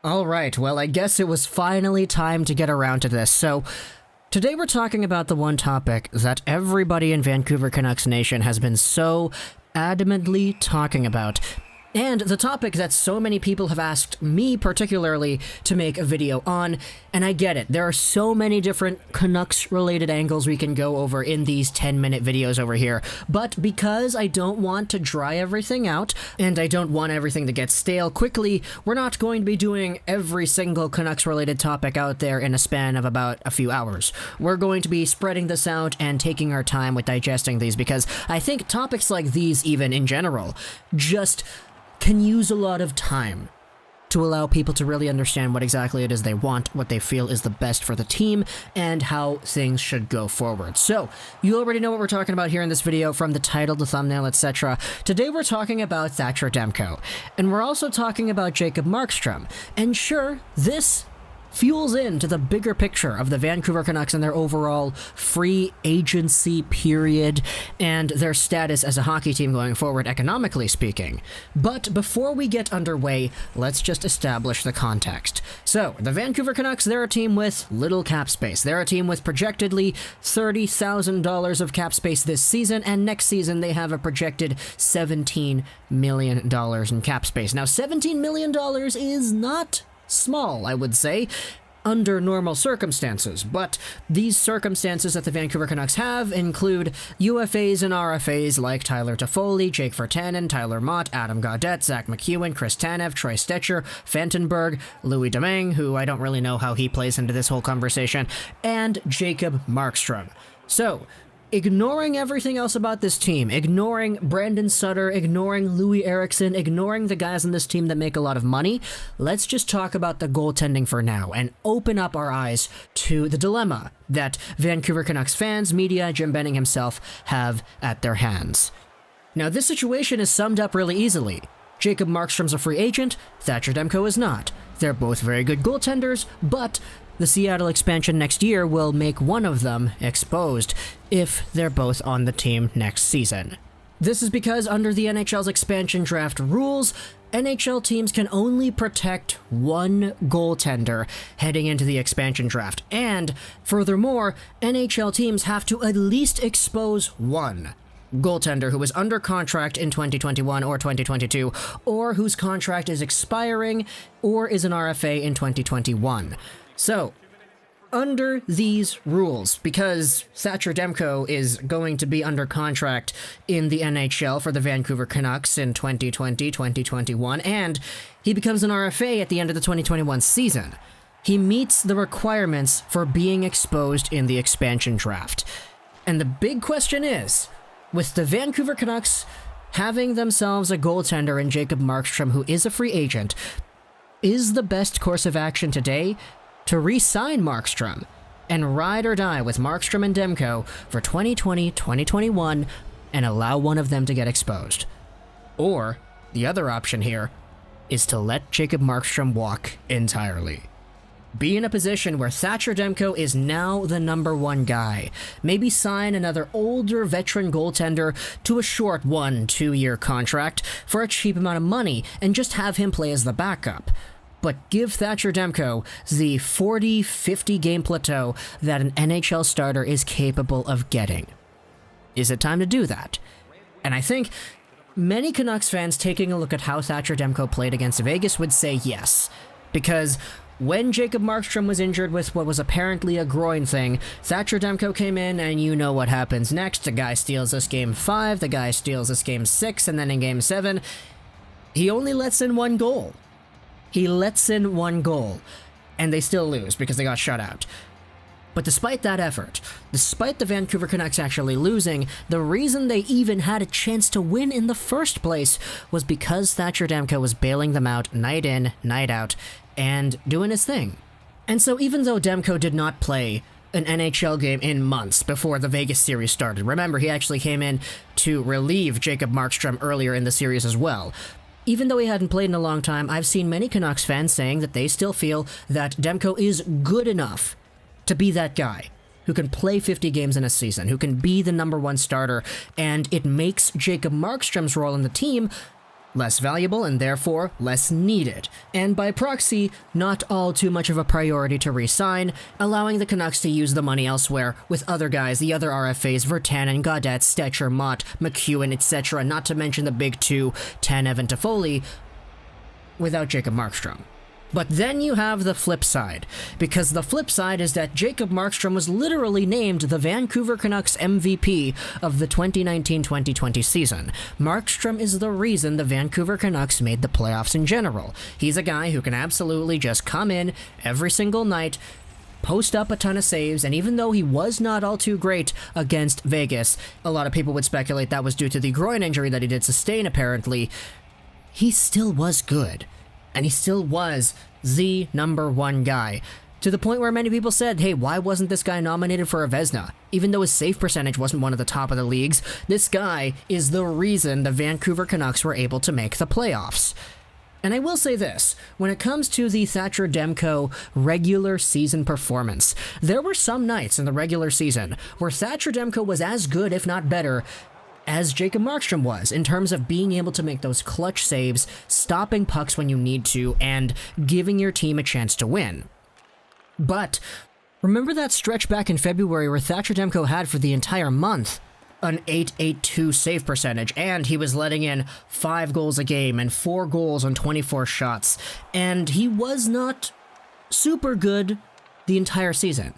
Alright, well, I guess it was finally time to get around to this. So, today we're talking about the one topic that everybody in Vancouver Canucks Nation has been so adamantly talking about. And the topic that so many people have asked me particularly to make a video on, and I get it, there are so many different Canucks-related angles we can go over in these 10-minute videos over here, but because I don't want to dry everything out, and I don't want everything to get stale quickly, we're not going to be doing every single Canucks-related topic out there in a span of about a few hours. We're going to be spreading this out and taking our time with digesting these, because I think topics like these, even in general, just can use a lot of time to allow people to really understand what exactly it is they want, what they feel is the best for the team, and how things should go forward. So, you already know what we're talking about here in this video, from the title, the thumbnail, etc. Today we're talking about Thatcher Demko, and we're also talking about Jacob Markstrom. And sure, this fuels into the bigger picture of the Vancouver Canucks and their overall free agency period and their status as a hockey team going forward, economically speaking. But before we get underway, let's just establish the context. So, the Vancouver Canucks, they're a team with little cap space. They're a team with projectedly $30,000 of cap space this season, and next season they have a projected $17 million in cap space. Now, $17 million is not small, I would say, under normal circumstances, but these circumstances that the Vancouver Canucks have include UFAs and RFAs like Tyler Toffoli, Jake Virtanen, Tyler Mott, Adam Gaudette, Zach McEwen, Chris Tanev, Troy Stecher, Fantenberg, Louis Domingue, who I don't really know how he plays into this whole conversation, and Jacob Markstrom. So, ignoring everything else about this team, ignoring Brandon Sutter, ignoring Louis Eriksson, ignoring the guys on this team that make a lot of money, let's just talk about the goaltending for now and open up our eyes to the dilemma that Vancouver Canucks fans, media, Jim Benning himself have at their hands. Now, this situation is summed up really easily. Jacob Markstrom's a free agent, Thatcher Demko is not. They're both very good goaltenders, but the Seattle expansion next year will make one of them exposed if they're both on the team next season. This is because under the NHL's expansion draft rules, NHL teams can only protect one goaltender heading into the expansion draft, and furthermore, NHL teams have to at least expose one goaltender who is under contract in 2021 or 2022, or whose contract is expiring or is an RFA in 2021. So, under these rules, because Thatcher Demko is going to be under contract in the NHL for the Vancouver Canucks in 2020, 2021, and he becomes an RFA at the end of the 2021 season, he meets the requirements for being exposed in the expansion draft. And the big question is, with the Vancouver Canucks having themselves a goaltender in Jacob Markstrom who is a free agent, is the best course of action today to re-sign Markstrom and ride or die with Markstrom and Demko for 2020, 2021 and allow one of them to get exposed? Or, the other option here is to let Jacob Markstrom walk entirely. Be in a position where Thatcher Demko is now the number one guy. Maybe sign another older veteran goaltender to a short 1-2 year contract for a cheap amount of money and just have him play as the backup. But give Thatcher Demko the 40-50 game plateau that an NHL starter is capable of getting. Is it time to do that? And I think many Canucks fans taking a look at how Thatcher Demko played against Vegas would say yes. Because when Jacob Markstrom was injured with what was apparently a groin thing, Thatcher Demko came in and you know what happens next. The guy steals us game 5, the guy steals us game 6, and then in game 7, he only lets in one goal. He lets in one goal, and they still lose because they got shut out. But despite that effort, despite the Vancouver Canucks actually losing, the reason they even had a chance to win in the first place was because Thatcher Demko was bailing them out night in, night out, and doing his thing. And so even though Demko did not play an NHL game in months before the Vegas series started, remember he actually came in to relieve Jacob Markstrom earlier in the series as well, even though he hadn't played in a long time, I've seen many Canucks fans saying that they still feel that Demko is good enough to be that guy who can play 50 games in a season, who can be the number one starter, and it makes Jacob Markstrom's role in the team less valuable and therefore less needed, and by proxy, not all too much of a priority to re-sign, allowing the Canucks to use the money elsewhere with other guys, the other RFAs, Virtanen, Gaudette, Stetcher, Mott, McEwen, etc., not to mention the big two, Tanev and Toffoli, without Jacob Markstrom. But then you have the flip side, because the flip side is that Jacob Markstrom was literally named the Vancouver Canucks MVP of the 2019-2020 season. Markstrom is the reason the Vancouver Canucks made the playoffs in general. He's a guy who can absolutely just come in every single night, post up a ton of saves, and even though he was not all too great against Vegas, a lot of people would speculate that was due to the groin injury that he did sustain apparently, he still was good. And he still was the number one guy, to the point where many people said, hey, why wasn't this guy nominated for a Vezina? Even though his save percentage wasn't one of the top of the leagues, this guy is the reason the Vancouver Canucks were able to make the playoffs. And I will say this, when it comes to the Thatcher Demko regular season performance, there were some nights in the regular season where Thatcher Demko was as good, if not better, as Jacob Markstrom was, in terms of being able to make those clutch saves, stopping pucks when you need to, and giving your team a chance to win. But remember that stretch back in February where Thatcher Demko had for the entire month an .882 save percentage, and he was letting in 5 goals a game and 4 goals on 24 shots, and he was not super good the entire season.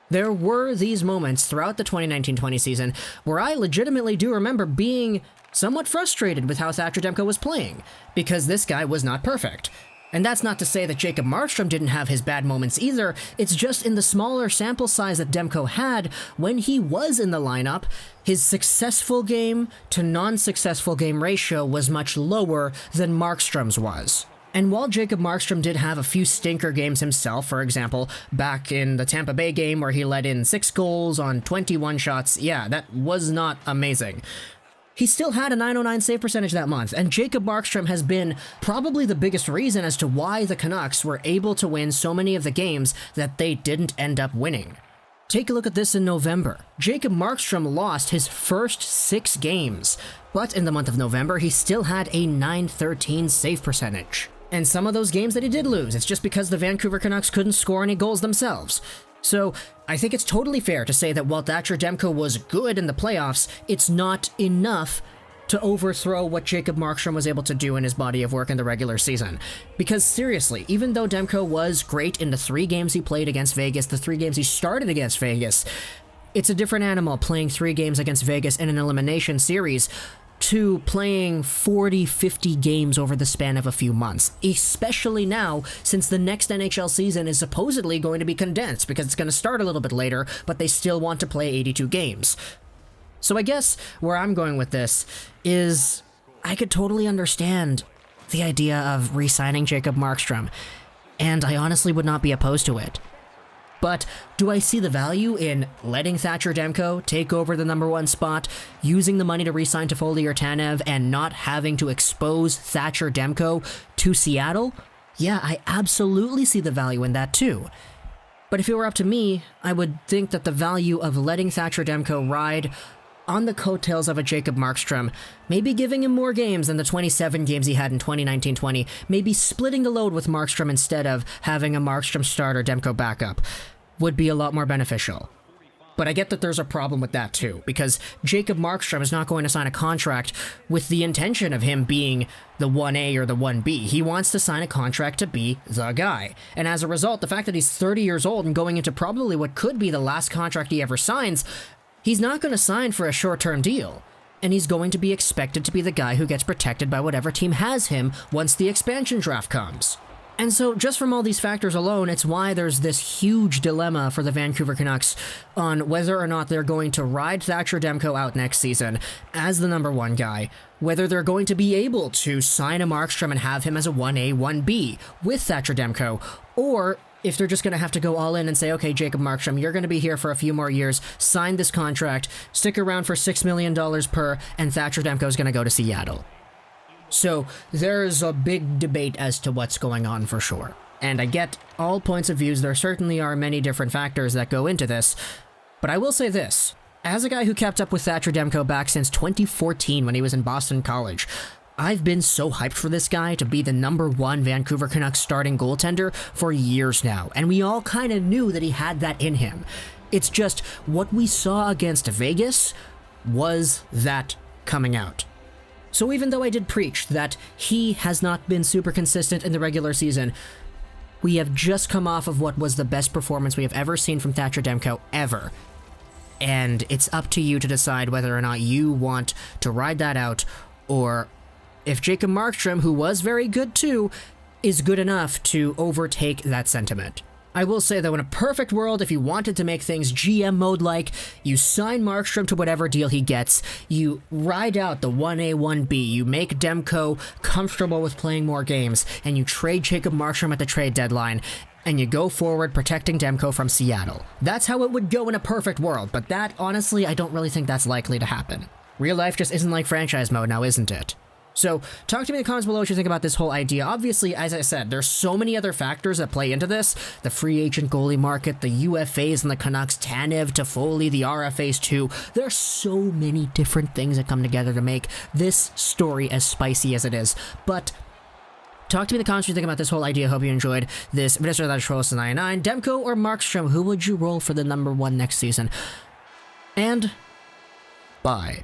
There were these moments throughout the 2019-20 season where I legitimately do remember being somewhat frustrated with how Thatcher Demko was playing, because this guy was not perfect. And that's not to say that Jacob Markstrom didn't have his bad moments either, it's just in the smaller sample size that Demko had, when he was in the lineup, his successful game to non-successful game ratio was much lower than Markstrom's was. And while Jacob Markstrom did have a few stinker games himself, for example, back in the Tampa Bay game where he let in 6 goals on 21 shots, yeah, that was not amazing. He still had a .909 save percentage that month, and Jacob Markstrom has been probably the biggest reason as to why the Canucks were able to win so many of the games that they didn't end up winning. Take a look at this in November. Jacob Markstrom lost his first 6 games, but in the month of November, he still had a .913 save percentage. And some of those games that he did lose, it's just because the Vancouver Canucks couldn't score any goals themselves. So I think it's totally fair to say that while Thatcher Demko was good in the playoffs, it's not enough to overthrow what Jacob Markstrom was able to do in his body of work in the regular season. Because seriously, even though Demko was great in the 3 games he played against Vegas, the 3 games he started against Vegas, it's a different animal playing 3 games against Vegas in an elimination series to playing 40, 50 games over the span of a few months, especially now since the next NHL season is supposedly going to be condensed because it's going to start a little bit later, but they still want to play 82 games. So I guess where I'm going with this is I could totally understand the idea of re-signing Jacob Markstrom, and I honestly would not be opposed to it. But do I see the value in letting Thatcher Demko take over the number 1 spot, using the money to re-sign Toffoli or Tanev, and not having to expose Thatcher Demko to Seattle? Yeah, I absolutely see the value in that too. But if it were up to me, I would think that the value of letting Thatcher Demko ride on the coattails of a Jacob Markstrom, maybe giving him more games than the 27 games he had in 2019-20, maybe splitting the load with Markstrom instead of having a Markstrom starter Demko backup, would be a lot more beneficial. But I get that there's a problem with that too, because Jacob Markstrom is not going to sign a contract with the intention of him being the 1A or the 1B. He wants to sign a contract to be the guy. And as a result, the fact that he's 30 years old and going into probably what could be the last contract he ever signs, he's not going to sign for a short-term deal. And he's going to be expected to be the guy who gets protected by whatever team has him once the expansion draft comes. And so just from all these factors alone, it's why there's this huge dilemma for the Vancouver Canucks on whether or not they're going to ride Thatcher Demko out next season as the number 1 guy, whether they're going to be able to sign a Markstrom and have him as a 1A, 1B with Thatcher Demko, or if they're just going to have to go all in and say, okay, Jacob Markstrom, you're going to be here for a few more years, sign this contract, stick around for $6 million per, and Thatcher Demko is going to go to Seattle. So there's a big debate as to what's going on for sure. And I get all points of views. There certainly are many different factors that go into this. But I will say this. As a guy who kept up with Thatcher Demko back since 2014 when he was in Boston College, I've been so hyped for this guy to be the #1 Vancouver Canucks starting goaltender for years now, and we all kind of knew that he had that in him. It's just what we saw against Vegas was that coming out. So even though I did preach that he has not been super consistent in the regular season, we have just come off of what was the best performance we have ever seen from Thatcher Demko ever. And it's up to you to decide whether or not you want to ride that out, or if Jacob Markstrom, who was very good too, is good enough to overtake that sentiment. I will say, though, in a perfect world, if you wanted to make things GM mode-like, you sign Markstrom to whatever deal he gets, you ride out the 1A, 1B, you make Demko comfortable with playing more games, and you trade Jacob Markstrom at the trade deadline, and you go forward protecting Demko from Seattle. That's how it would go in a perfect world, but that, honestly, I don't really think that's likely to happen. Real life just isn't like franchise mode now, isn't it? So, talk to me in the comments below what you think about this whole idea. Obviously, as I said, there's so many other factors that play into this. The free agent goalie market, the UFAs and the Canucks, Tanev, Toffoli, the RFAs too. There's so many different things that come together to make this story as spicy as it is. But talk to me in the comments what you think about this whole idea. Hope you enjoyed this. Minister of the Trolls 99, Demko or Markstrom, who would you roll for the #1 next season? And bye.